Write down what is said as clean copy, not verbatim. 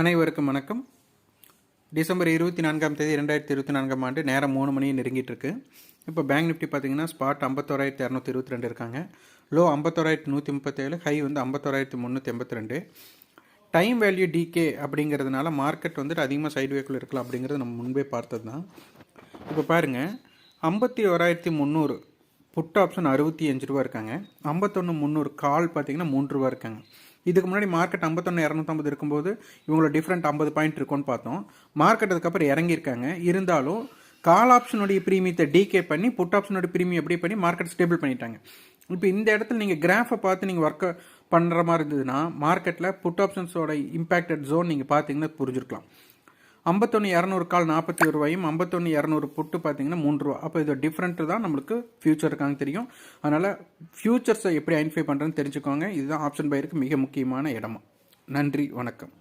அனைவருக்கும் வணக்கம். டிசம்பர் 24ஆம் தேதி 2024ஆம் ஆண்டு நேரம் 3 மணி நெருங்கிட்டு இருக்கு. இப்போ பேங்க் நிஃப்டி பார்த்தீங்கன்னா ஸ்பாட் 51,222 இருக்காங்க. லோ 51,137, ஹை வந்து 51,382. டைம் வேல்யூ டிகே அப்படிங்கிறதுனால மார்க்கெட் வந்துட்டு அதிகமாக சைட்வேக்குள்ள இருக்கலாம் அப்படிங்கிறது நம்ம முன்பே பார்த்தது தான். இப்போ பாருங்கள், 51,300 புட் ஆப்ஷன் 65 ரூபா இருக்காங்க. 51,300 கால் பார்த்தீங்கன்னா 3 ரூபா இருக்காங்க. இதுக்கு முன்னாடி மார்க்கெட் 51,250 இருக்கும்போது இவங்களோட டிஃப்ரெண்ட் 50 பாயிண்ட் இருக்குன்னு பார்த்தோம். மார்க்கெட் அதுக்கப்புறம் இறங்கியிருக்காங்க. இருந்தாலும் கால் ஆப்ஷனுடைய ப்ரீமியத்தை டிகே பண்ணி புட் ஆப்ஷனுடைய ப்ரீமியம் எப்படி பண்ணி மார்க்கெட் ஸ்டேபிள் பண்ணிட்டாங்க. இப்போ இந்த இடத்துல நீங்கள் கிராஃபை பார்த்து நீங்கள் ஒர்க் பண்ணுற மாதிரி இருந்ததுன்னா மார்க்கெட்டில் புட் ஆப்ஷன்ஸோட இம்பேக்டட் ஜோன் நீங்கள் பார்த்தீங்கன்னா புரிஞ்சிருக்கலாம். 51,200 கால் 41 ரூபாயும் 51,200 புட்டு பார்த்தீங்கன்னா 3 ரூபா. அப்போ இது டிஃப்ரெண்ட் தான் நம்மளுக்கு ஃபியூச்சர் இருக்காங்க தெரியும். அதனால் ஃபியூச்சர்ஸை எப்படி ஐடென்டிஃபை பண்ணுறதுன்னு தெரிஞ்சுக்கோங்க. இதுதான் ஆப்ஷன் பையருக்கு மிக முக்கியமான இடமா. நன்றி, வணக்கம்.